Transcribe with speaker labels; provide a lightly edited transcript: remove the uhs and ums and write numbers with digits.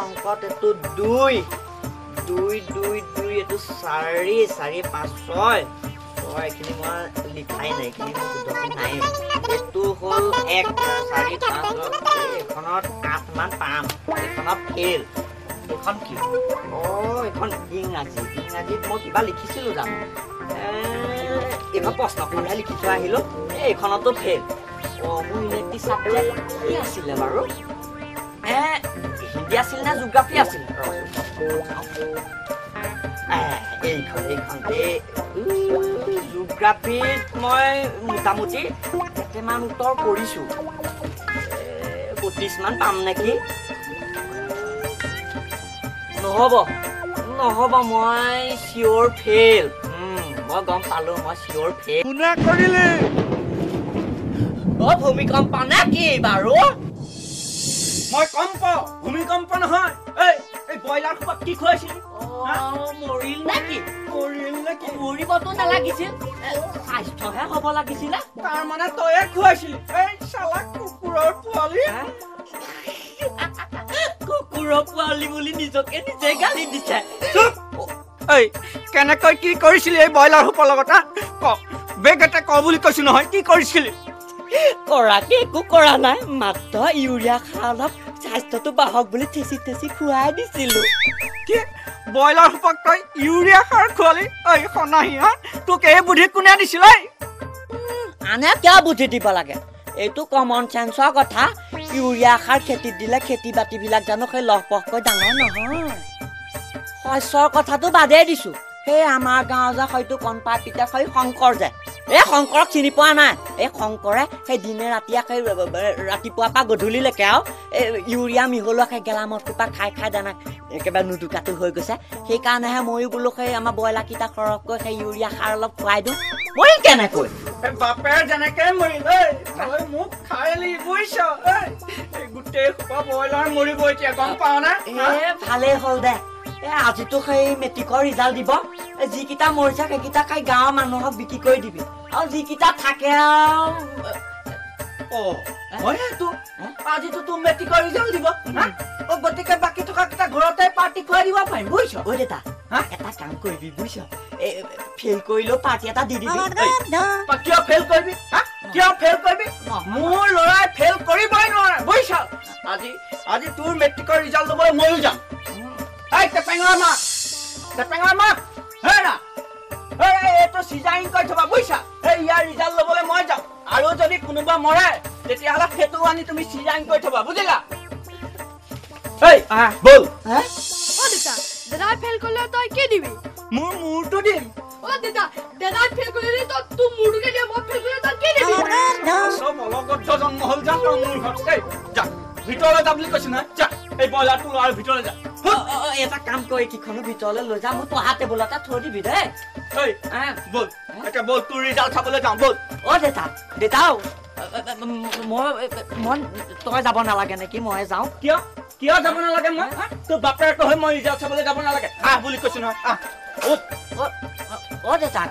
Speaker 1: অংকত এইটো 2 2 2 2 এইটো 4 4 5 6 এইখিনি মই লিখাই নাই এইখিনি মোৰ শুদ্ধকৈ নাই এইটো হ'ল 1 4 5 এখনত 8 মান পাম এখনত ফেল এখন কি এখন ইংৰাজীত মই কিবা লিখিছিলো জানো এইখন প্ৰশ্নখনহে লিখি থৈ আহিলো এইখনতো ফেল মোৰ ইলেক্ট্ৰিক ছাবজেক্ট কি আছিলে বাৰু হিন্দী আছিল না জিঅ'গ্ৰাফী আছিল এইখন জিঅ'গ্ৰাফীত মই মোটামুটি কেইটামান উত্তৰ কৰিছোঁ 32 মান পাম নেকি নহ'ব মই চিয়'ৰ ফেইল মই গম পালোঁ মই চিয়'ৰ ফেইল
Speaker 2: কোনে কৰিলে
Speaker 1: ভূমিকম্প নে কি বাৰু
Speaker 2: মই ভূমিকম্প নহয় এই ব্ৰইলাৰ খোপাক কি খুৱাইছিলি
Speaker 1: মৰিল নেকি মৰিবতো নালাগিছিল স্বাস্থ্যহে হ'ব লাগিছিলে
Speaker 2: তাৰ মানে তয়ে খুৱাইছিলি এই চালা কুকুৰৰ পোৱালি
Speaker 1: বুলি নিজকে নিজে গালি দিছে
Speaker 2: এই কেনেকৈ কি কৰিছিলি এই ব্ৰইলাৰ সোপাৰ লগত ক বেগ এটা ক বুলি কৈছো নহয় কি কৰিছিলি
Speaker 1: কৰাকে একো কৰা নাই মাত্ৰ ইউৰিয়া খাই অলপ স্বাস্থ্যটো বাহক বুলি ঠেচি খুৱাই দিছিলো
Speaker 2: কি ব্ৰইলাৰ সোপাক তই ইউৰিয়া সাৰ খুৱালি ঐ সনাহী তোক এই বুদ্ধি কোনে দিছিল
Speaker 1: আনে কিয় বুদ্ধি দিব লাগে এইটো কমন চেন্সৰ কথা ইউৰিয়া সাৰ খেতিত দিলে খেতি বাতিবিলাক জানো সেই লহপহকৈ ডাঙৰ নহয় শস্যৰ কথাটো বাদেই দিছো সেই আমাৰ গাঁও যে হয়তো কণপা পিতা সেই শংকৰ যে এই শংকৰক চিনি পোৱা নাই এই শংকৰে সেই দিনে ৰাতিয়ে সেই ৰাতিপুৱাৰ পৰা গধূলিলৈকে আৰু ইউৰিয়া মিহলোৱা সেই গেলামত সোপা খাই দানা একেবাৰে নুদুকাটো হৈ গৈছে সেইকাৰণেহে ময়ো বোলো সেই আমাৰ ব্ৰইলাৰকেইটা সৰহকৈ সেই ইউৰিয়া সাৰ অলপ খুৱাই দিওঁ মৰিল কেনেকৈ
Speaker 2: বাপেৰ যেনেকে মৰিল মোক খাইলি বুজিছ গোটেই সোপা ব্ৰইলাৰ মৰিব এতিয়া গম পাৱ না
Speaker 1: ভালেই হ'ল দে আজিতো সেই মেট্ৰিকৰ ৰিজাল্ট দিব যিকেইটা মৰিছে সেইকেইটা খাই গাঁৱৰ মানুহক বিক্ৰী কৰি দিবি আৰু যিকেইটা থাকে
Speaker 2: আজিতো তোৰ মেট্ৰিকৰ ৰিজাল্ট দিব গতিকে বাকী থকা কেইটা ঘৰতে পাৰ্টি খুৱাই দিব পাৰিম বুজিছ
Speaker 1: দেতা এটা কাম কৰিবি বুজিছ ফেইল কৰিলেও পাৰ্টি এটা দি দিবি
Speaker 2: কিয় ফেইল কৰিবি মোৰ ল'ৰাই ফেইল কৰিবই নোৱাৰে বুজিছ আজি তোৰ মেট্ৰিকৰ ৰিজাল্ট ল'বলৈ ময়ো যাম টেপেঙৰ মাক এইটো চিজাৰিং কৰি থবা বুজিছা ইয়াৰ ৰিজাল্ট ল'বলৈ মই যাম আৰু যদি কোনোবা মৰে তেতিয়াহ'লে সেইটো আনি তুমি চিজাৰিং কৰি থবা বুজিলা বল
Speaker 3: দাদাই ফেল কৰিলে তই কি দিবি
Speaker 2: মোৰ মূৰটো দিম
Speaker 3: দাদাই ফেল কৰিলে তোৰ মূৰটোকে দিয়ে মই ফেল কৰিলে তই কি দিবি
Speaker 2: চব অলগত জন্ম হ'ল যা তোৰ মূৰ ঘৰত যা ভিতৰলৈ যা বুলি কৈছো নহয় যা এই ব্ৰইলাৰটো লোৱাৰ ভিতৰলৈ যা
Speaker 1: এটা কাম কৰি কিখনৰ ভিতৰলৈ লৈ যা মোৰ পঢ়া টেবুলতে থৈ দিবি দেই
Speaker 2: বল এতিয়া বল তোৰ ৰিজাল্ট চাবলৈ যাওঁ বল
Speaker 1: দেতা মই তই যাব নালাগে নেকি মই যাওঁ
Speaker 2: কিয় যাব নালাগে মই তোৰ বাপেক হৈ মই ৰিজাল্ট চাবলৈ যাব নালাগে বুলি কৈছো নহয়
Speaker 1: দেতা